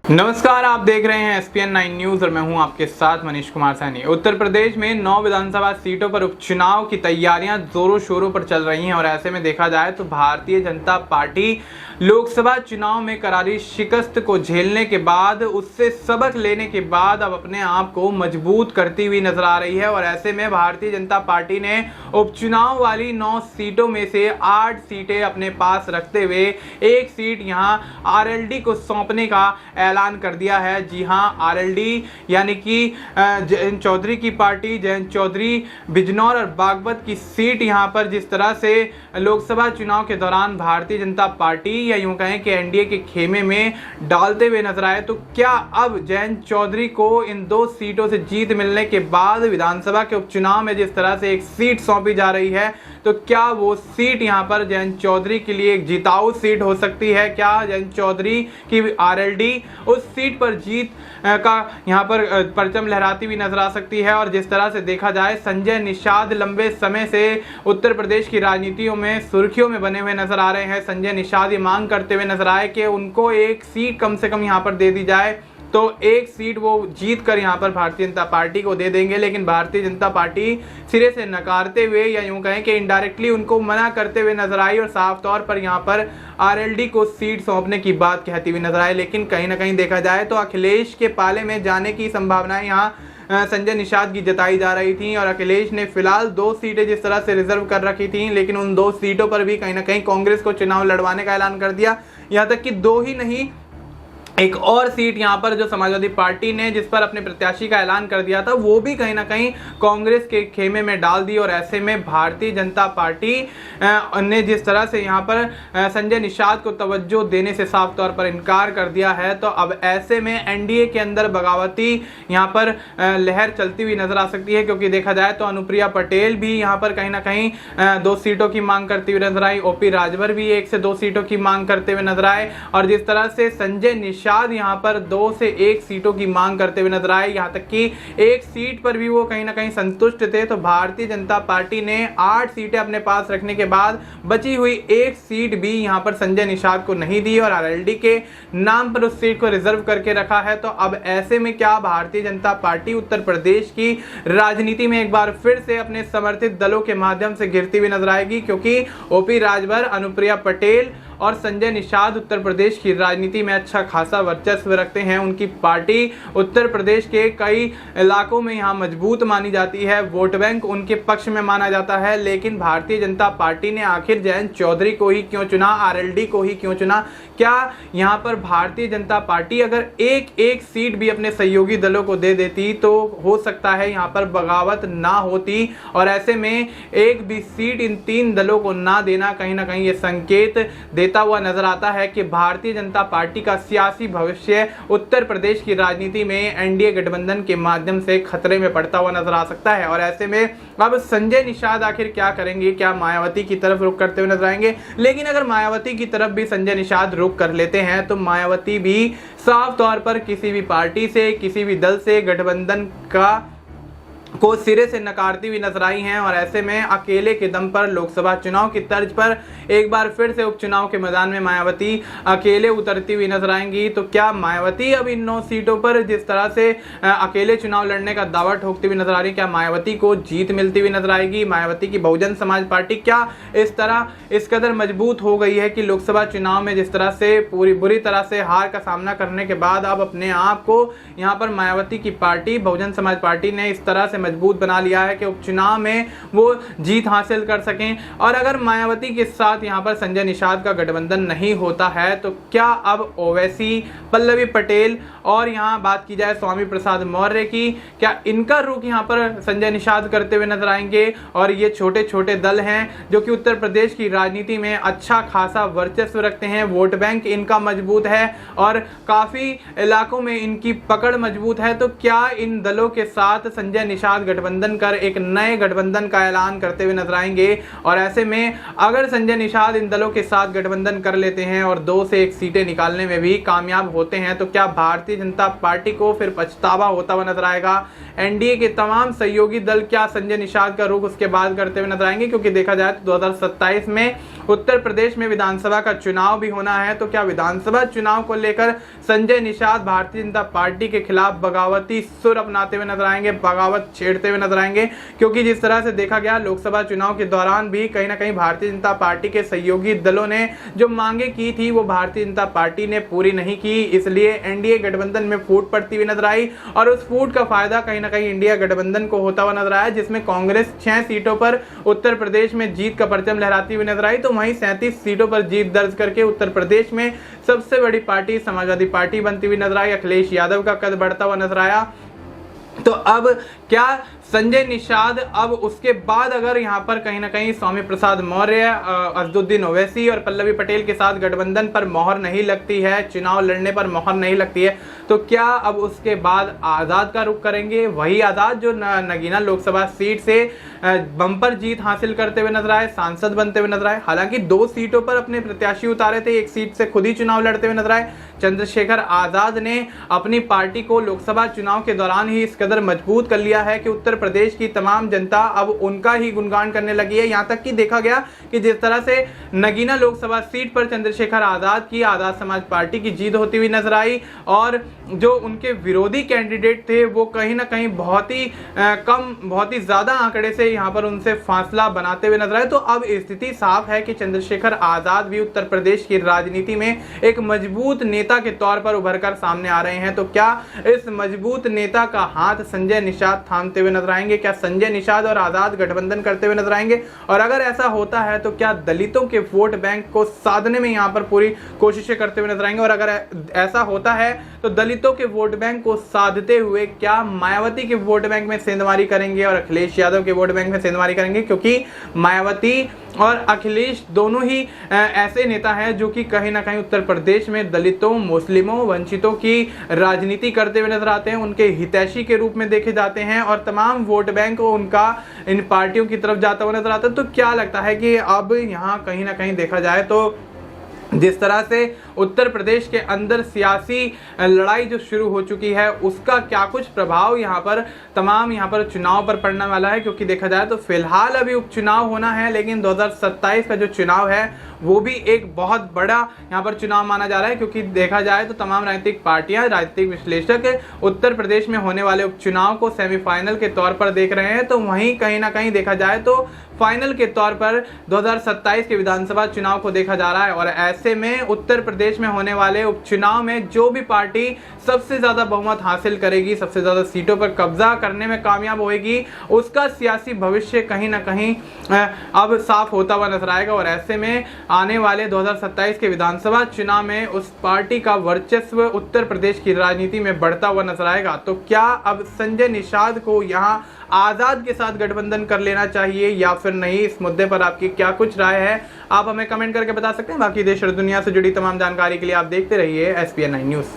नमस्कार, आप देख रहे हैं SPN 9 न्यूज और मैं हूं आपके साथ मनीष कुमार सैनी। उत्तर प्रदेश में 9 विधानसभा सीटों पर उपचुनाव की तैयारियां जोरों शोरों पर चल रही हैं और ऐसे में देखा जाए तो भारतीय जनता पार्टी लोकसभा चुनाव में करारी शिकस्त को झेलने के बाद, उससे सबक लेने के बाद अब अपने आप को मजबूत करती हुई नजर आ रही है। और ऐसे में भारतीय जनता पार्टी ने उपचुनाव वाली 9 सीटों में से 8 सीटें अपने पास रखते हुए एक सीट यहां RLD को सौंपने का ऐलान कर दिया है। जी हां, RLD यानी कि जयंत चौधरी की पार्टी, जयंत चौधरी बिजनौर और बागपत की सीट यहां पर जिस तरह से लोकसभा चुनाव के दौरान भारतीय जनता पार्टी या यूं कहें कि एनडीए के खेमे में डालते हुए नजर आए, तो क्या अब जयंत चौधरी को इन 2 सीटों से जीत मिलने के बाद विधानसभा के उपचुनाव में जिस तरह से एक सीट सौंपी जा रही है, तो क्या वो सीट यहां पर जयंत चौधरी के लिए एक जिताऊ सीट हो सकती है? क्या जयंत चौधरी की RLD उस सीट पर जीत का यहां पर परचम लहराती हुई नजर आ सकती है? और जिस तरह से देखा जाए, संजय निषाद लंबे समय से उत्तर प्रदेश की राजनीतियों में सुर्खियों में बने हुए नजर आ रहे हैं। संजय निषाद ये मांग करते हुए नजर आए कि उनको एक सीट कम से कम यहां पर दे दी जाए, तो एक सीट वो जीत कर यहां पर भारतीय जनता पार्टी को दे देंगे। लेकिन भारतीय जनता पार्टी सिरे से नकारते हुए या यूं कहें कि इनडायरेक्टली उनको मना करते हुए नजर आई और साफ तौर पर यहां पर RLD को सीट सौंपने की बात कहती हुई नजर आई। लेकिन कहीं ना कहीं देखा जाए तो अखिलेश के पाले में जाने की संभावनाएं यहां संजय निषाद की जताई जा रही थी और अखिलेश ने फिलहाल 2 सीटें जिस तरह से रिजर्व कर रखी थी, लेकिन उन 2 सीटों पर भी कहीं ना कहीं कांग्रेस को चुनाव लड़वाने का ऐलान कर दिया। यहां तक कि 2 ही नहीं, एक और सीट यहां पर जो समाजवादी पार्टी ने जिस पर अपने प्रत्याशी का ऐलान कर दिया था, वो भी कहीं ना कहीं कांग्रेस के खेमे में डाल दी। और ऐसे में भारतीय जनता पार्टी ने जिस तरह से यहां पर संजय निषाद को तवज्जो देने से साफ तौर पर इनकार कर दिया है, तो अब ऐसे में एनडीए के अंदर बगावती यहां पर लहर चलती हुई नजर आ सकती है। क्योंकि देखा जाए तो अनुप्रिया पटेल भी यहां पर कहीं ना कहीं 2 सीटों की मांग करती हुई नजर आई, OP राजभर भी 1 से 2 सीटों की मांग करते हुए नजर आए और जिस तरह से संजय निषाद यहां पर 2 से 1 सीटों की मांग करते हुए नजर आए, यहां तक कि एक सीट पर भी वो कहीं ना कहीं संतुष्ट थे। तो भारतीय जनता पार्टी ने 8 सीटें अपने पास रखने के बाद बची हुई 1 सीट भी यहां पर संजय निषाद को नहीं दी और RLD के नाम पर उस सीट को रिजर्व करके रखा है। तो अब ऐसे में क्या भारतीय जनता पार्टी उत्तर प्रदेश की राजनीति में एक बार फिर से अपने समर्थित दलों के माध्यम से गिरती हुई नजर आएगी? क्योंकि OP राजभर, अनुप्रिया पटेल और संजय निषाद उत्तर प्रदेश की राजनीति में अच्छा खासा वर्चस्व रखते हैं। उनकी पार्टी उत्तर प्रदेश के कई इलाकों में यहां मजबूत मानी जाती है, वोट बैंक उनके पक्ष में माना जाता है। लेकिन भारतीय जनता पार्टी ने आखिर जयंत चौधरी को ही क्यों चुना, RLD को ही क्यों चुना? क्या यहां पर भारतीय जनता पार्टी अगर एक सीट भी अपने सहयोगी दलों को दे देती तो हो सकता है यहां पर बगावत ना होती और ऐसे में एक भी सीट इन 3 दलों को ना देना कहीं ना कहीं ये संकेत देता हुआ नजर आता है कि भारतीय जनता पार्टी का सियासी भविष्य उत्तर प्रदेश की राजनीति में एनडीए गठबंधन के माध्यम से खतरे में पड़ता हुआ नजर आ सकता है। और ऐसे में अब संजय निषाद आखिर क्या करेंगे? क्या मायावती की तरफ रुख करते हुए नजर आएंगे? लेकिन अगर मायावती की तरफ भी संजय निषाद रुख कर लेते हैं तो मायावती भी साफ तौर पर किसी भी पार्टी से, किसी भी दल से गठबंधन को सिरे से नकारती हुई नजर आई हैं और ऐसे में अकेले के दम पर लोकसभा चुनाव की तर्ज पर एक बार फिर से उपचुनाव के मैदान में मायावती अकेले उतरती हुई नजर आएंगी। तो क्या मायावती अब इन 9 सीटों पर जिस तरह से अकेले चुनाव लड़ने का दावा ठोकती हुई नजर आ रही है, क्या मायावती को जीत मिलती हुई नजर आएगी? मायावती की बहुजन समाज पार्टी क्या इस कदर मजबूत हो गई है कि लोकसभा चुनाव में जिस तरह से बुरी तरह से हार का सामना करने के बाद अब अपने आप को यहाँ पर मायावती की पार्टी, बहुजन समाज पार्टी ने इस तरह से मजबूत बना लिया है कि उपचुनाव में वो जीत हासिल कर सकें? और अगर मायावती के साथ यहां पर संजय निषाद का गठबंधन नहीं होता है तो क्या अब ओवैसी, पल्लवी पटेल और यहां बात की जाए स्वामी प्रसाद मौर्य की, क्या इनका रुख यहां पर संजय निषाद करते हुए नजर आएंगे? और ये छोटे छोटे दल हैं जो कि उत्तर प्रदेश की राजनीति में अच्छा खासा वर्चस्व रखते हैं, वोट बैंक इनका मजबूत है और काफी इलाकों में इनकी पकड़ मजबूत है। तो क्या इन दलों के साथ संजय निषाद निषाद गठबंधन कर एक नए गठबंधन का ऐलान करते हुए नजर आएंगे। और ऐसे में अगर संजय निषाद इन दलों के साथ गठबंधन कर लेते हैं और 2 से 1 सीटें निकालने में भी कामयाब होते हैं तो क्या भारतीय जनता पार्टी को फिर पछतावा होता हुआ नजर आएगा। एनडीए के तमाम सहयोगी दल क्या संजय निषाद का रुख उसके बाद करते हुए नजर आएंगे, क्योंकि देखा जाए तो 2027 में उत्तर प्रदेश में विधानसभा का चुनाव भी होना है। तो क्या विधानसभा चुनाव को लेकर संजय निषाद भारतीय जनता पार्टी के खिलाफ बगावती सुर अपनाते हुए नजर आएंगे, बगावत छेड़ते हुए नजर आएंगे, क्योंकि जिस तरह से देखा गया लोकसभा चुनाव के दौरान भी कहीं ना कहीं भारतीय जनता पार्टी के सहयोगी दलों ने जो मांगे की थी वो भारतीय जनता पार्टी ने पूरी नहीं की, इसलिए एनडीए गठबंधन में फूट पड़ती हुई नजर आई और उस फूट का फायदा कहीं ना कहीं इंडिया गठबंधन को होता हुआ नजर आया, जिसमें कांग्रेस 6 सीटों पर उत्तर प्रदेश में जीत का परचम लहराती हुई नजर आई तो वहीं 37 सीटों पर जीत दर्ज करके उत्तर प्रदेश में सबसे बड़ी पार्टी समाजवादी पार्टी बनती हुई नजर आई। अखिलेश यादव का कद बढ़ता हुआ नजर आया। तो अब क्या संजय निषाद अब उसके बाद अगर यहाँ पर कहीं ना कहीं स्वामी प्रसाद मौर्य, असदुद्दीन ओवैसी और पल्लवी पटेल के साथ गठबंधन पर मोहर नहीं लगती है, चुनाव लड़ने पर मोहर नहीं लगती है, तो क्या अब उसके बाद आज़ाद का रुख करेंगे? वही आज़ाद जो नगीना लोकसभा सीट से बम्पर जीत हासिल करते हुए नजर आए, सांसद बनते हुए नजर आए। हालांकि 2 सीटों पर अपने प्रत्याशी उतारे थे, 1 सीट से खुद ही चुनाव लड़ते हुए नजर आए। चंद्रशेखर आज़ाद ने अपनी पार्टी को लोकसभा चुनाव के दौरान ही इस कदर मजबूत कर लिया है कि उत्तर प्रदेश की तमाम जनता अब उनका ही गुणगान करने लगी है। यहां तक कि देखा गया कि जिस तरह से नगीना लोकसभा सीट पर चंद्रशेखर आज़ाद की आज़ाद समाज पार्टी की जीत होती हुई नजर आई और जो उनके विरोधी कैंडिडेट थे वो कहीं ना कहीं बहुत ही ज्यादा आंकड़े से यहां पर उनसे फासला बनाते हुए नजर आए। तो अब स्थिति साफ है कि चंद्रशेखर आज़ाद भी उत्तर प्रदेश की राजनीति में एक मजबूत नेता के तौर पर उभरकर सामने आ रहे हैं। तो क्या इस मजबूत नेता का हाथ संजय निषाद थामते हुए नजर आएंगे? क्या संजय निषाद और आज़ाद गठबंधन करते हुए नजर आएंगे? और अगर ऐसा होता है तो क्या दलितों के वोट बैंक को साधने में यहां पर पूरी कोशिशें करते हुए नजर आएंगे? और अगर ऐसा होता है तो दलितों के वोट बैंक को साधते हुए क्या मायावती के वोट बैंक में सेंधमारी करेंगे और अखिलेश यादव के वोट बैंक में सेंधमारी करेंगे? क्योंकि मायावती और अखिलेश दोनों ही ऐसे नेता हैं जो कि कहीं ना कहीं उत्तर प्रदेश में दलितों, मुस्लिमों, वंचितों की राजनीति करते हुए नजर आते हैं, उनके हितैषी के रूप में देखे जाते हैं और तमाम वोट बैंक उनका इन पार्टियों की तरफ जाता हुआ नजर आता है। तो क्या लगता है कि अब यहाँ कहीं ना कहीं देखा जाए तो जिस तरह से उत्तर प्रदेश के अंदर सियासी लड़ाई जो शुरू हो चुकी है उसका क्या कुछ प्रभाव यहाँ पर चुनाव पर पड़ने वाला है? क्योंकि देखा जाए तो फिलहाल अभी उपचुनाव होना है, लेकिन 2027 का जो चुनाव है वो भी एक बहुत बड़ा यहाँ पर चुनाव माना जा रहा है, क्योंकि देखा जाए तो तमाम राजनीतिक पार्टियां, राजनीतिक विश्लेषक उत्तर प्रदेश में होने वाले उपचुनाव को सेमीफाइनल के तौर पर देख रहे हैं। तो वहीं कहीं ना कहीं देखा जाए तो फाइनल के तौर पर 2027 के विधानसभा चुनाव को देखा जा रहा है। और ऐसे में उत्तर प्रदेश में होने वाले उपचुनाव में जो भी पार्टी सबसे ज्यादा बहुमत हासिल करेगी, सबसे ज्यादा सीटों पर कब्जा करने में कामयाब होगी, उसका सियासी भविष्य कहीं ना कहीं अब साफ होता हुआ नजर आएगा। और ऐसे में आने वाले 2027 के विधानसभा चुनाव में उस पार्टी का वर्चस्व उत्तर प्रदेश की राजनीति में बढ़ता हुआ नजर आएगा। तो क्या अब संजय निषाद को यहाँ आज़ाद के साथ गठबंधन कर लेना चाहिए या फिर नहीं? इस मुद्दे पर आपकी क्या कुछ राय है, आप हमें कमेंट करके बता सकते हैं। बाकी देश और दुनिया से जुड़ी तमाम जानकारी के लिए आप देखते रहिए SPN9 न्यूज़।